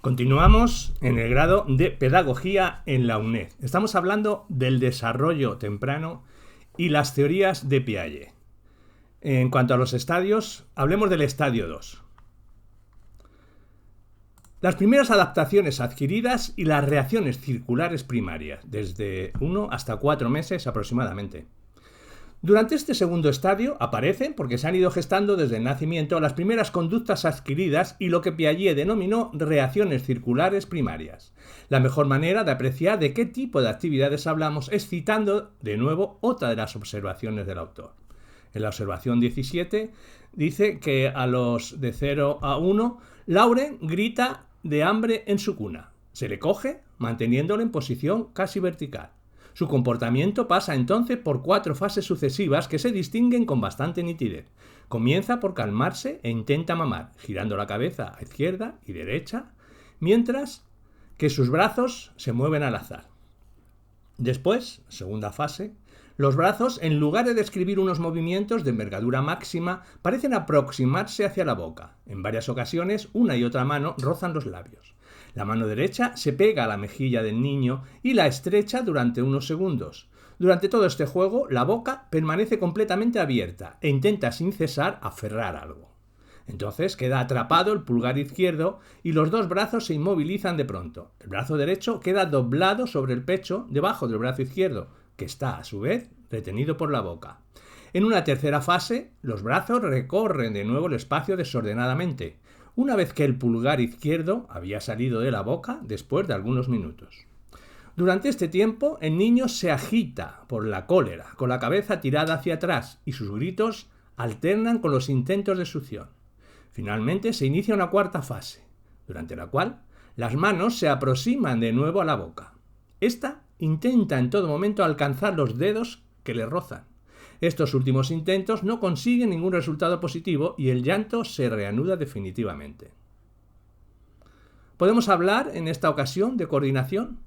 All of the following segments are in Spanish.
Continuamos en el grado de Pedagogía en la UNED. Estamos hablando del desarrollo temprano y las teorías de Piaget. En cuanto a los estadios, hablemos del estadio 2. Las primeras adaptaciones adquiridas y las reacciones circulares primarias, desde 1 hasta 4 meses aproximadamente. Durante este segundo estadio aparecen, porque se han ido gestando desde el nacimiento, las primeras conductas adquiridas y lo que Piaget denominó reacciones circulares primarias. La mejor manera de apreciar de qué tipo de actividades hablamos es citando de nuevo otra de las observaciones del autor. En la observación 17 dice que a los de 0 a 1, Lauren grita de hambre en su cuna. Se le coge manteniéndolo en posición casi vertical. Su comportamiento pasa entonces por 4 fases sucesivas que se distinguen con bastante nitidez. Comienza por calmarse e intenta mamar, girando la cabeza a izquierda y derecha, mientras que sus brazos se mueven al azar. Después, segunda fase, los brazos, en lugar de describir unos movimientos de envergadura máxima, parecen aproximarse hacia la boca. En varias ocasiones, una y otra mano rozan los labios. La mano derecha se pega a la mejilla del niño y la estrecha durante unos segundos. Durante todo este juego, la boca permanece completamente abierta e intenta sin cesar aferrar algo. Entonces queda atrapado el pulgar izquierdo y los dos brazos se inmovilizan de pronto. El brazo derecho queda doblado sobre el pecho debajo del brazo izquierdo, que está a su vez retenido por la boca. En una tercera fase, los brazos recorren de nuevo el espacio desordenadamente, una vez que el pulgar izquierdo había salido de la boca después de algunos minutos. Durante este tiempo, el niño se agita por la cólera, con la cabeza tirada hacia atrás, y sus gritos alternan con los intentos de succión. Finalmente se inicia una cuarta fase, durante la cual las manos se aproximan de nuevo a la boca. Esta intenta en todo momento alcanzar los dedos que le rozan. Estos últimos intentos no consiguen ningún resultado positivo y el llanto se reanuda definitivamente. ¿Podemos hablar en esta ocasión de coordinación?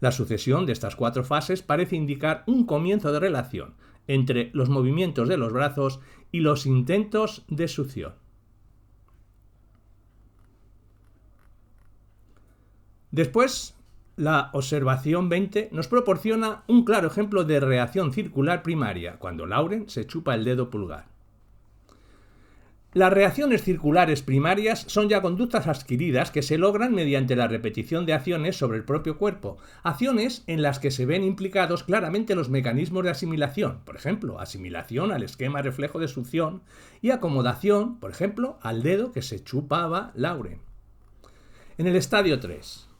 La sucesión de estas 4 fases parece indicar un comienzo de relación entre los movimientos de los brazos y los intentos de succión. Después, la observación 20 nos proporciona un claro ejemplo de reacción circular primaria, cuando Lauren se chupa el dedo pulgar. Las reacciones circulares primarias son ya conductas adquiridas que se logran mediante la repetición de acciones sobre el propio cuerpo, acciones en las que se ven implicados claramente los mecanismos de asimilación, por ejemplo, asimilación al esquema reflejo de succión y acomodación, por ejemplo, al dedo que se chupaba Lauren. En el estadio 3.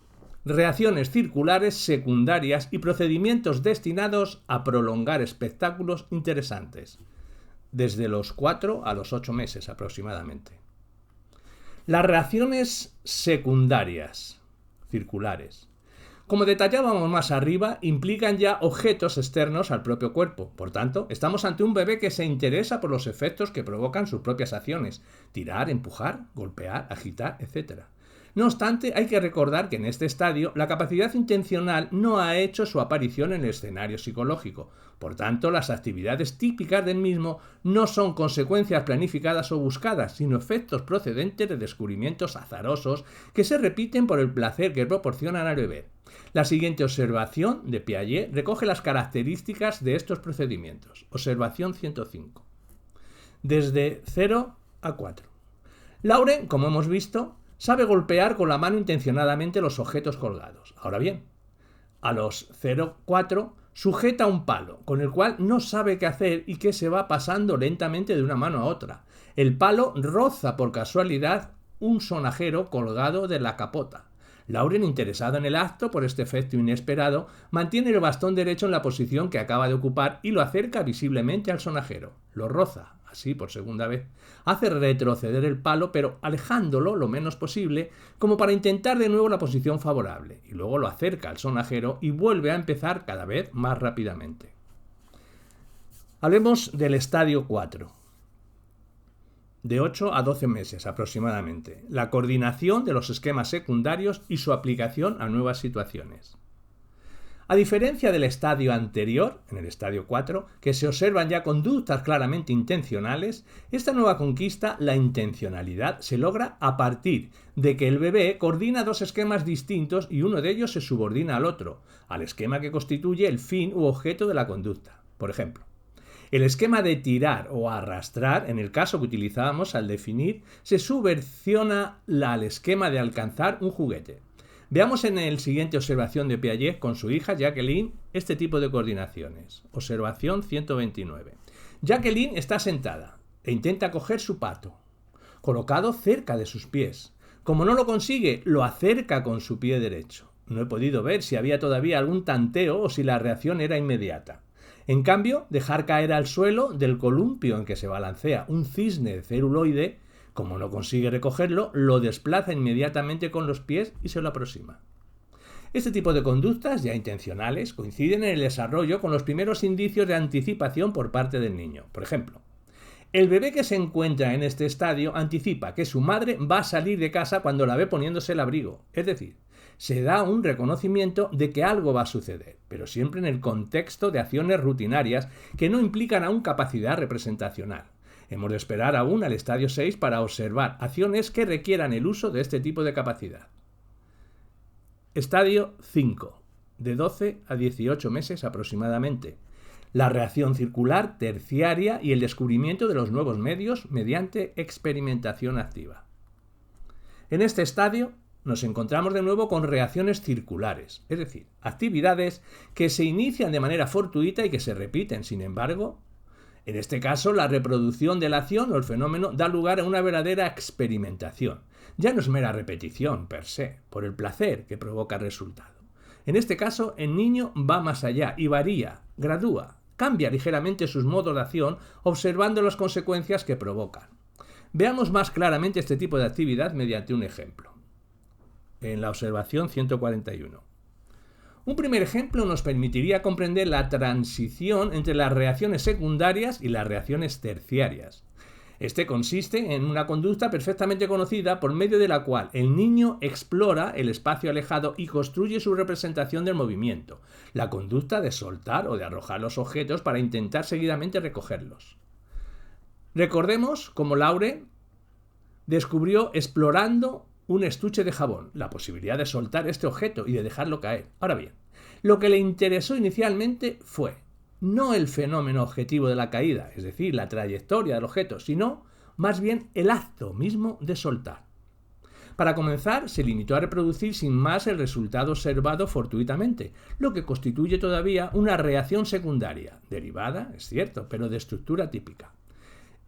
Reacciones circulares secundarias y procedimientos destinados a prolongar espectáculos interesantes, desde los 4 a los 8 meses aproximadamente. Las reacciones secundarias circulares, como detallábamos más arriba, implican ya objetos externos al propio cuerpo. Por tanto, estamos ante un bebé que se interesa por los efectos que provocan sus propias acciones: tirar, empujar, golpear, agitar, etc. No obstante, hay que recordar que en este estadio la capacidad intencional no ha hecho su aparición en el escenario psicológico. Por tanto, las actividades típicas del mismo no son consecuencias planificadas o buscadas, sino efectos procedentes de descubrimientos azarosos que se repiten por el placer que proporcionan al bebé. La siguiente observación de Piaget recoge las características de estos procedimientos. Observación 105. Desde 0 a 4. Lauren, como hemos visto, sabe golpear con la mano intencionadamente los objetos colgados. Ahora bien, a los 0,4 sujeta un palo, con el cual no sabe qué hacer y que se va pasando lentamente de una mano a otra. El palo roza por casualidad un sonajero colgado de la capota. Lauren, interesado en el acto por este efecto inesperado, mantiene el bastón derecho en la posición que acaba de ocupar y lo acerca visiblemente al sonajero. Lo roza, así por segunda vez. Hace retroceder el palo, pero alejándolo lo menos posible, como para intentar de nuevo la posición favorable, y luego lo acerca al sonajero y vuelve a empezar cada vez más rápidamente. Hablemos del estadio 4. De 8 a 12 meses aproximadamente. La coordinación de los esquemas secundarios y su aplicación a nuevas situaciones. A diferencia del estadio anterior, en el estadio 4, que se observan ya conductas claramente intencionales, esta nueva conquista, la intencionalidad, se logra a partir de que el bebé coordina dos esquemas distintos y uno de ellos se subordina al otro, al esquema que constituye el fin u objeto de la conducta. Por ejemplo, el esquema de tirar o arrastrar, en el caso que utilizábamos al definir, se subversiona al esquema de alcanzar un juguete. Veamos en el siguiente observación de Piaget con su hija Jacqueline este tipo de coordinaciones. Observación 129. Jacqueline está sentada e intenta coger su pato, colocado cerca de sus pies. Como no lo consigue, lo acerca con su pie derecho. No he podido ver si había todavía algún tanteo o si la reacción era inmediata. En cambio, dejar caer al suelo del columpio en que se balancea un cisne de celuloide, como no consigue recogerlo, lo desplaza inmediatamente con los pies y se lo aproxima. Este tipo de conductas, ya intencionales, coinciden en el desarrollo con los primeros indicios de anticipación por parte del niño. Por ejemplo, el bebé que se encuentra en este estadio anticipa que su madre va a salir de casa cuando la ve poniéndose el abrigo. Es decir, se da un reconocimiento de que algo va a suceder, pero siempre en el contexto de acciones rutinarias que no implican aún capacidad representacional. Hemos de esperar aún al estadio 6 para observar acciones que requieran el uso de este tipo de capacidad. Estadio 5, de 12 a 18 meses aproximadamente. La reacción circular terciaria y el descubrimiento de los nuevos medios mediante experimentación activa. En este estadio nos encontramos de nuevo con reacciones circulares, es decir, actividades que se inician de manera fortuita y que se repiten. Sin embargo, en este caso, la reproducción de la acción o el fenómeno da lugar a una verdadera experimentación. Ya no es mera repetición per se, por el placer que provoca el resultado. En este caso, el niño va más allá y varía, gradúa, cambia ligeramente sus modos de acción observando las consecuencias que provocan. Veamos más claramente este tipo de actividad mediante un ejemplo. En la observación 141. Un primer ejemplo nos permitiría comprender la transición entre las reacciones secundarias y las reacciones terciarias. Este consiste en una conducta perfectamente conocida por medio de la cual el niño explora el espacio alejado y construye su representación del movimiento, la conducta de soltar o de arrojar los objetos para intentar seguidamente recogerlos. Recordemos cómo Lauren descubrió explorando un estuche de jabón, la posibilidad de soltar este objeto y de dejarlo caer. Ahora bien, lo que le interesó inicialmente fue no el fenómeno objetivo de la caída, es decir, la trayectoria del objeto, sino más bien el acto mismo de soltar. Para comenzar, se limitó a reproducir sin más el resultado observado fortuitamente, lo que constituye todavía una reacción secundaria, derivada, es cierto, pero de estructura típica.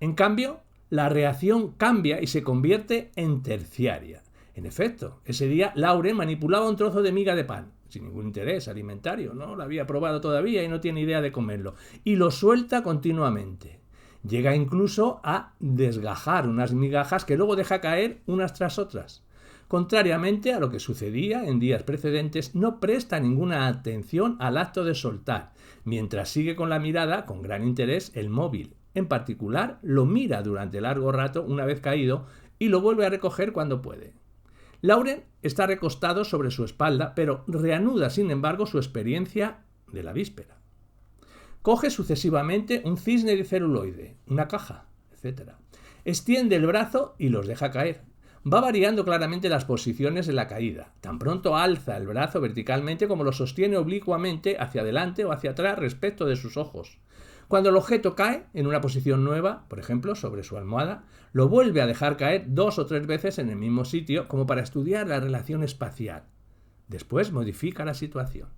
En cambio, la reacción cambia y se convierte en terciaria. En efecto, ese día Lauren manipulaba un trozo de miga de pan, sin ningún interés alimentario, no lo había probado todavía y no tiene idea de comerlo, y lo suelta continuamente. Llega incluso a desgajar unas migajas que luego deja caer unas tras otras. Contrariamente a lo que sucedía en días precedentes, no presta ninguna atención al acto de soltar, mientras sigue con la mirada, con gran interés, el móvil. En particular, lo mira durante largo rato una vez caído y lo vuelve a recoger cuando puede. Lauren está recostado sobre su espalda, pero reanuda, sin embargo, su experiencia de la víspera. Coge sucesivamente un cisne de celuloide, una caja, etc. Extiende el brazo y los deja caer. Va variando claramente las posiciones de la caída. Tan pronto alza el brazo verticalmente como lo sostiene oblicuamente hacia adelante o hacia atrás respecto de sus ojos. Cuando el objeto cae en una posición nueva, por ejemplo, sobre su almohada, lo vuelve a dejar caer 2 o 3 veces en el mismo sitio como para estudiar la relación espacial. Después modifica la situación.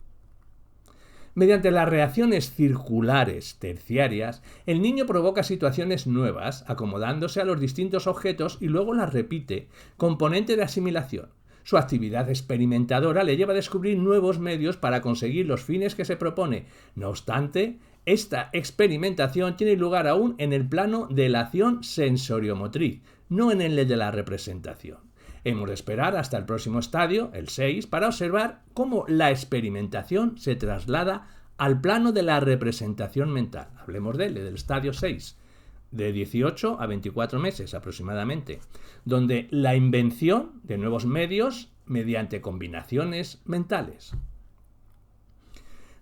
Mediante las reacciones circulares terciarias, el niño provoca situaciones nuevas, acomodándose a los distintos objetos y luego las repite, componente de asimilación. Su actividad experimentadora le lleva a descubrir nuevos medios para conseguir los fines que se propone. No obstante, esta experimentación tiene lugar aún en el plano de la acción sensoriomotriz, no en el de la representación. Hemos de esperar hasta el próximo estadio, el 6, para observar cómo la experimentación se traslada al plano de la representación mental. Hablemos de él, del estadio 6, de 18 a 24 meses aproximadamente, donde la invención de nuevos medios mediante combinaciones mentales.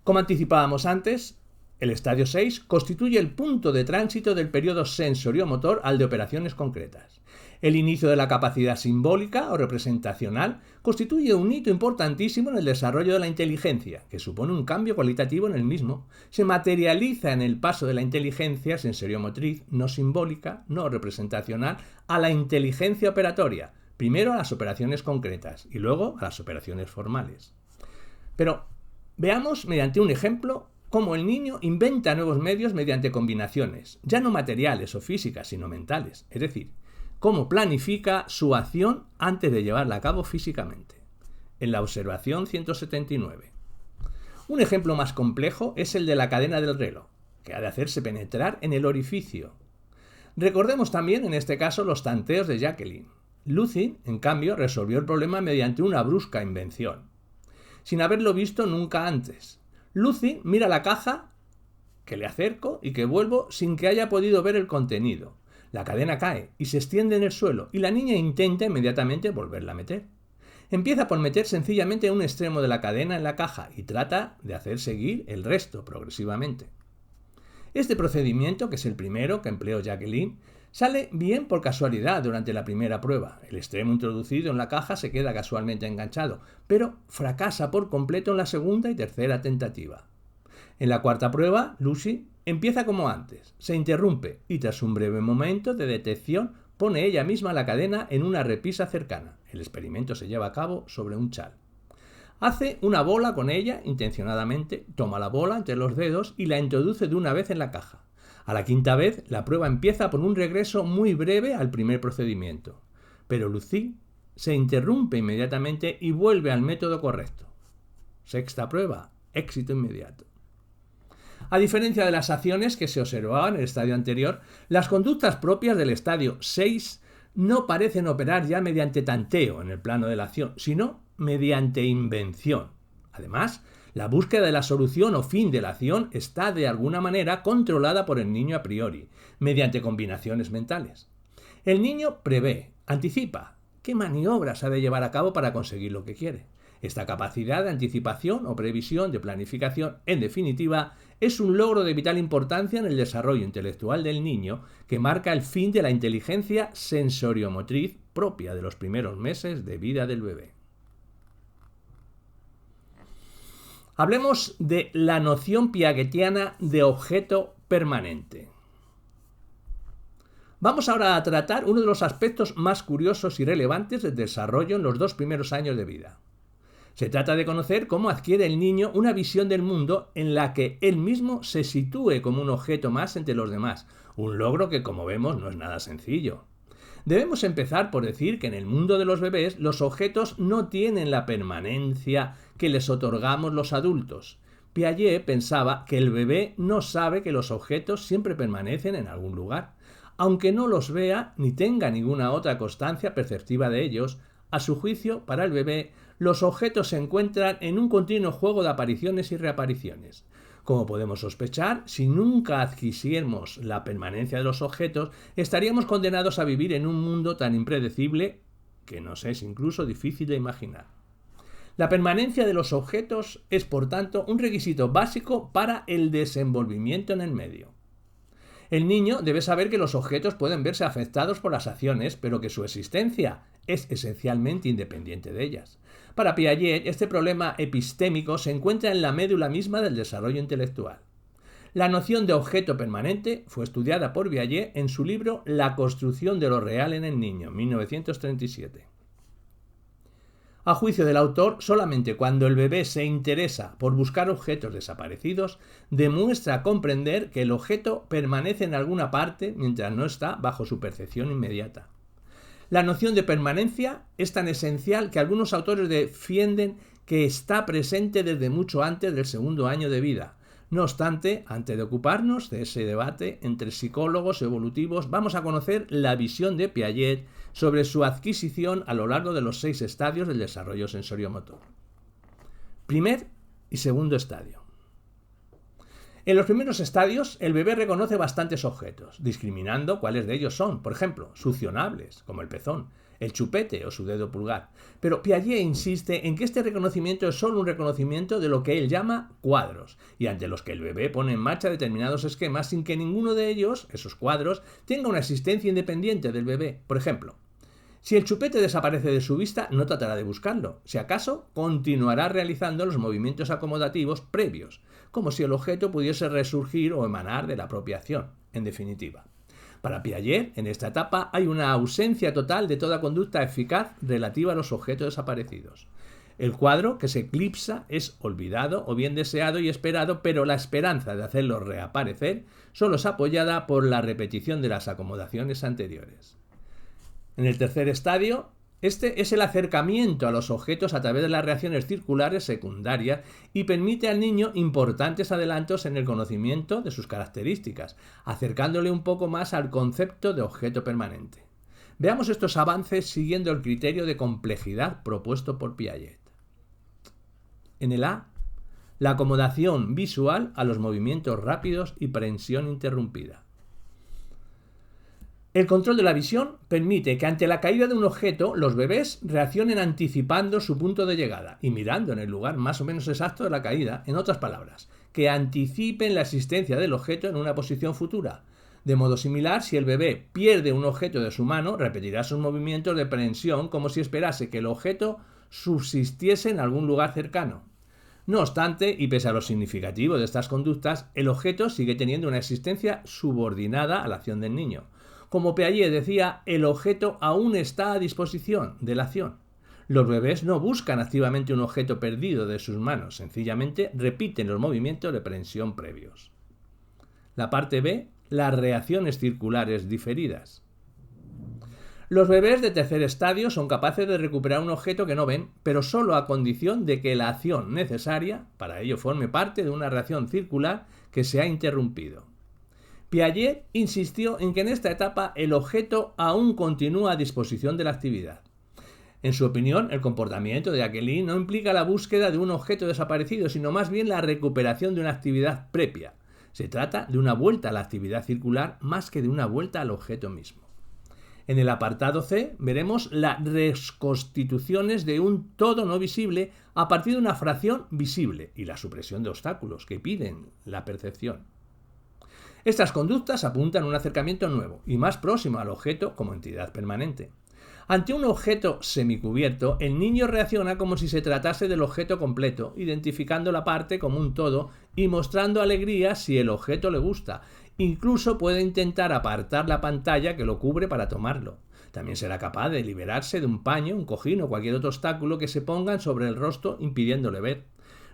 Como anticipábamos antes, el estadio 6 constituye el punto de tránsito del periodo sensoriomotor al de operaciones concretas. El inicio de la capacidad simbólica o representacional constituye un hito importantísimo en el desarrollo de la inteligencia, que supone un cambio cualitativo en el mismo. Se materializa en el paso de la inteligencia sensoriomotriz no simbólica, no representacional, a la inteligencia operatoria, primero a las operaciones concretas y luego a las operaciones formales. Pero veamos mediante un ejemplo cómo el niño inventa nuevos medios mediante combinaciones, ya no materiales o físicas, sino mentales, es decir, cómo planifica su acción antes de llevarla a cabo físicamente. En la observación 179. Un ejemplo más complejo es el de la cadena del reloj, que ha de hacerse penetrar en el orificio. Recordemos también en este caso los tanteos de Jacqueline. Lucy, en cambio, resolvió el problema mediante una brusca invención, sin haberlo visto nunca antes. Lucy mira la caja, que le acerco y que vuelvo sin que haya podido ver el contenido. La cadena cae y se extiende en el suelo y la niña intenta inmediatamente volverla a meter. Empieza por meter sencillamente un extremo de la cadena en la caja y trata de hacer seguir el resto progresivamente. Este procedimiento, que es el primero que empleó Jacqueline, sale bien por casualidad durante la primera prueba. El extremo introducido en la caja se queda casualmente enganchado, pero fracasa por completo en la segunda y tercera tentativa. En la cuarta prueba, Lucy empieza como antes, se interrumpe y tras un breve momento de detección pone ella misma la cadena en una repisa cercana. El experimento se lleva a cabo sobre un chal. Hace una bola con ella intencionadamente, toma la bola entre los dedos y la introduce de una vez en la caja. A la quinta vez, la prueba empieza por un regreso muy breve al primer procedimiento. Pero Lucy se interrumpe inmediatamente y vuelve al método correcto. Sexta prueba, éxito inmediato. A diferencia de las acciones que se observaban en el estadio anterior, las conductas propias del estadio 6 no parecen operar ya mediante tanteo en el plano de la acción, sino mediante invención. Además, la búsqueda de la solución o fin de la acción está de alguna manera controlada por el niño a priori, mediante combinaciones mentales. El niño prevé, anticipa qué maniobras ha de llevar a cabo para conseguir lo que quiere. Esta capacidad de anticipación o previsión, de planificación, en definitiva, es un logro de vital importancia en el desarrollo intelectual del niño que marca el fin de la inteligencia sensoriomotriz propia de los primeros meses de vida del bebé. Hablemos de la noción piagetiana de objeto permanente. Vamos ahora a tratar uno de los aspectos más curiosos y relevantes del desarrollo en los 2 primeros años de vida. Se trata de conocer cómo adquiere el niño una visión del mundo en la que él mismo se sitúe como un objeto más entre los demás, un logro que, como vemos, no es nada sencillo. Debemos empezar por decir que en el mundo de los bebés los objetos no tienen la permanencia que les otorgamos los adultos. Piaget pensaba que el bebé no sabe que los objetos siempre permanecen en algún lugar. Aunque no los vea ni tenga ninguna otra constancia perceptiva de ellos, a su juicio, para el bebé, los objetos se encuentran en un continuo juego de apariciones y reapariciones. Como podemos sospechar, si nunca adquiriéramos la permanencia de los objetos, estaríamos condenados a vivir en un mundo tan impredecible que nos es incluso difícil de imaginar. La permanencia de los objetos es, por tanto, un requisito básico para el desenvolvimiento en el medio. El niño debe saber que los objetos pueden verse afectados por las acciones, pero que su existencia es esencialmente independiente de ellas. Para Piaget, este problema epistémico se encuentra en la médula misma del desarrollo intelectual. La noción de objeto permanente fue estudiada por Piaget en su libro La construcción de lo real en el niño, 1937. A juicio del autor, solamente cuando el bebé se interesa por buscar objetos desaparecidos, demuestra comprender que el objeto permanece en alguna parte mientras no está bajo su percepción inmediata. La noción de permanencia es tan esencial que algunos autores defienden que está presente desde mucho antes del segundo año de vida. No obstante, antes de ocuparnos de ese debate entre psicólogos evolutivos, vamos a conocer la visión de Piaget sobre su adquisición a lo largo de los 6 estadios del desarrollo sensoriomotor. Primer y segundo estadio. En los primeros estadios, el bebé reconoce bastantes objetos, discriminando cuáles de ellos son, por ejemplo, succionables, como el pezón, el chupete o su dedo pulgar. Pero Piaget insiste en que este reconocimiento es solo un reconocimiento de lo que él llama cuadros, y ante los que el bebé pone en marcha determinados esquemas sin que ninguno de ellos, esos cuadros, tenga una existencia independiente del bebé. Por ejemplo, si el chupete desaparece de su vista, no tratará de buscarlo. Si acaso, continuará realizando los movimientos acomodativos previos, como si el objeto pudiese resurgir o emanar de la propia acción. En definitiva, para Piaget, en esta etapa hay una ausencia total de toda conducta eficaz relativa a los objetos desaparecidos. El cuadro que se eclipsa es olvidado o bien deseado y esperado, pero la esperanza de hacerlo reaparecer solo es apoyada por la repetición de las acomodaciones anteriores. En el tercer estadio, este es el acercamiento a los objetos a través de las reacciones circulares secundarias y permite al niño importantes adelantos en el conocimiento de sus características, acercándole un poco más al concepto de objeto permanente. Veamos estos avances siguiendo el criterio de complejidad propuesto por Piaget. En el A, la acomodación visual a los movimientos rápidos y prensión interrumpida. El control de la visión permite que ante la caída de un objeto los bebés reaccionen anticipando su punto de llegada y mirando en el lugar más o menos exacto de la caída, en otras palabras, que anticipen la existencia del objeto en una posición futura. De modo similar, si el bebé pierde un objeto de su mano, repetirá sus movimientos de prensión como si esperase que el objeto subsistiese en algún lugar cercano. No obstante, y pese a lo significativo de estas conductas, el objeto sigue teniendo una existencia subordinada a la acción del niño. Como Piaget decía, el objeto aún está a disposición de la acción. Los bebés no buscan activamente un objeto perdido de sus manos, sencillamente repiten los movimientos de prensión previos. La parte B, las reacciones circulares diferidas. Los bebés de tercer estadio son capaces de recuperar un objeto que no ven, pero solo a condición de que la acción necesaria para ello forme parte de una reacción circular que se ha interrumpido. Piaget insistió en que en esta etapa el objeto aún continúa a disposición de la actividad. En su opinión, el comportamiento de Jacqueline no implica la búsqueda de un objeto desaparecido, sino más bien la recuperación de una actividad previa. Se trata de una vuelta a la actividad circular más que de una vuelta al objeto mismo. En el apartado C veremos las reconstituciones de un todo no visible a partir de una fracción visible y la supresión de obstáculos que piden la percepción. Estas conductas apuntan a un acercamiento nuevo y más próximo al objeto como entidad permanente. Ante un objeto semicubierto, el niño reacciona como si se tratase del objeto completo, identificando la parte como un todo y mostrando alegría si el objeto le gusta. Incluso puede intentar apartar la pantalla que lo cubre para tomarlo. También será capaz de liberarse de un paño, un cojín o cualquier otro obstáculo que se pongan sobre el rostro impidiéndole ver.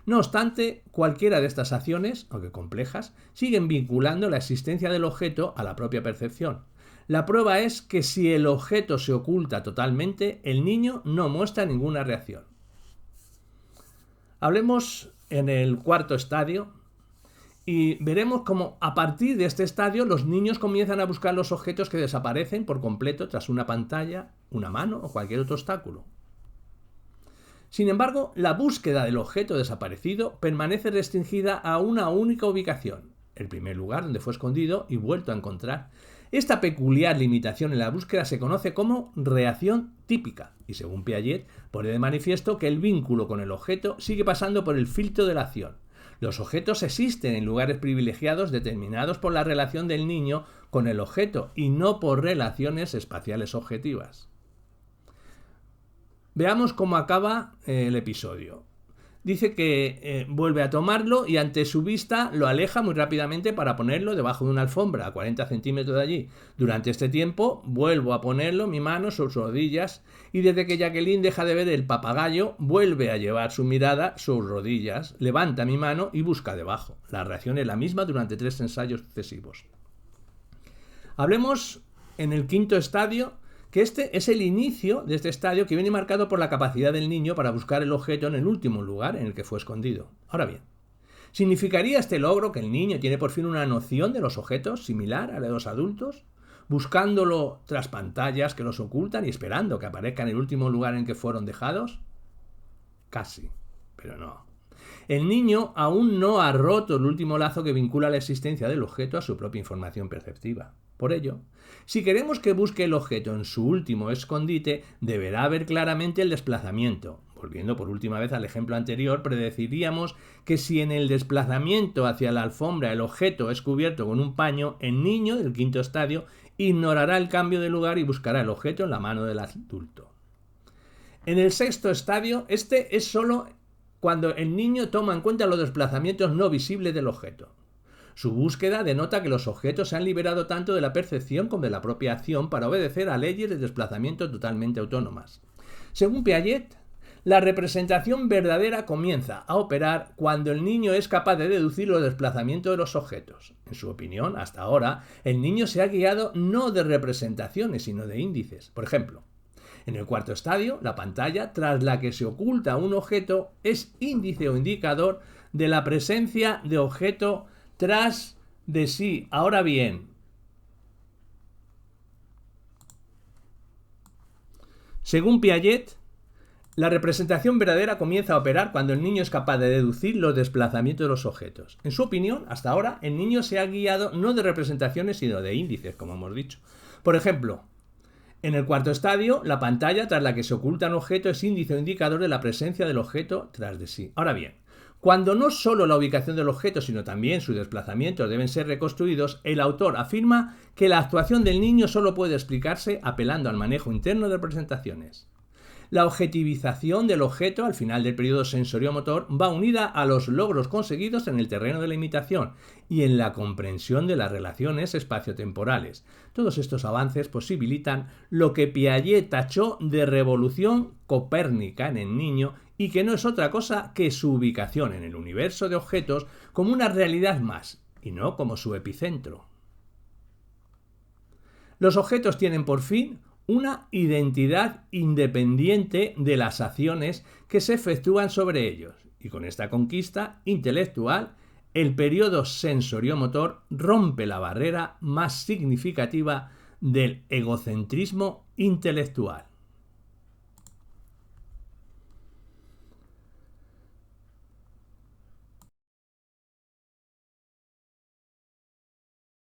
No obstante, cualquiera de estas acciones, aunque complejas, siguen vinculando la existencia del objeto a la propia percepción. La prueba es que si el objeto se oculta totalmente, el niño no muestra ninguna reacción. Hablemos en el cuarto estadio y veremos cómo a partir de este estadio los niños comienzan a buscar los objetos que desaparecen por completo tras una pantalla, una mano o cualquier otro obstáculo. Sin embargo, la búsqueda del objeto desaparecido permanece restringida a una única ubicación, el primer lugar donde fue escondido y vuelto a encontrar. Esta peculiar limitación en la búsqueda se conoce como reacción típica y, según Piaget, pone de manifiesto que el vínculo con el objeto sigue pasando por el filtro de la acción. Los objetos existen en lugares privilegiados determinados por la relación del niño con el objeto y no por relaciones espaciales objetivas. Veamos cómo acaba el episodio. Dice que vuelve a tomarlo y ante su vista lo aleja muy rápidamente para ponerlo debajo de una alfombra a 40 centímetros de allí. Durante este tiempo vuelvo a ponerlo mi mano sobre sus rodillas y desde que Jacqueline deja de ver el papagayo vuelve a llevar su mirada sobre sus rodillas, levanta mi mano y busca debajo. La reacción es la misma durante 3 ensayos sucesivos. Hablemos en el quinto estadio, que este es el inicio de este estadio que viene marcado por la capacidad del niño para buscar el objeto en el último lugar en el que fue escondido. Ahora bien, ¿significaría este logro que el niño tiene por fin una noción de los objetos similar a la de los adultos? ¿Buscándolo tras pantallas que los ocultan y esperando que aparezca en el último lugar en que fueron dejados? Casi, pero no. El niño aún no ha roto el último lazo que vincula la existencia del objeto a su propia información perceptiva. Por ello, si queremos que busque el objeto en su último escondite, deberá ver claramente el desplazamiento. Volviendo por última vez al ejemplo anterior, predeciríamos que si en el desplazamiento hacia la alfombra el objeto es cubierto con un paño, el niño del quinto estadio ignorará el cambio de lugar y buscará el objeto en la mano del adulto. En el sexto estadio, este es solo cuando el niño toma en cuenta los desplazamientos no visibles del objeto. Su búsqueda denota que los objetos se han liberado tanto de la percepción como de la propia acción para obedecer a leyes de desplazamiento totalmente autónomas. Según Piaget, la representación verdadera comienza a operar cuando el niño es capaz de deducir los desplazamientos de los objetos. En su opinión, hasta ahora, el niño se ha guiado no de representaciones, sino de índices. Por ejemplo, en el cuarto estadio, la pantalla tras la que se oculta un objeto es índice o indicador de la presencia de objeto tras de sí. Ahora bien, según Piaget, la representación verdadera comienza a operar cuando el niño es capaz de deducir los desplazamientos de los objetos. En su opinión, hasta ahora, el niño se ha guiado no de representaciones, sino de índices, como hemos dicho. Por ejemplo, en el cuarto estadio, la pantalla tras la que se oculta un objeto es índice o indicador de la presencia del objeto tras de sí. Ahora bien, cuando no solo la ubicación del objeto, sino también su desplazamiento deben ser reconstruidos, el autor afirma que la actuación del niño solo puede explicarse apelando al manejo interno de representaciones. La objetivización del objeto al final del periodo sensoriomotor va unida a los logros conseguidos en el terreno de la imitación y en la comprensión de las relaciones espaciotemporales. Todos estos avances posibilitan lo que Piaget tachó de revolución copérnica en el niño y que no es otra cosa que su ubicación en el universo de objetos como una realidad más y no como su epicentro. Los objetos tienen por fin una identidad independiente de las acciones que se efectúan sobre ellos, y con esta conquista intelectual, el periodo sensoriomotor rompe la barrera más significativa del egocentrismo intelectual.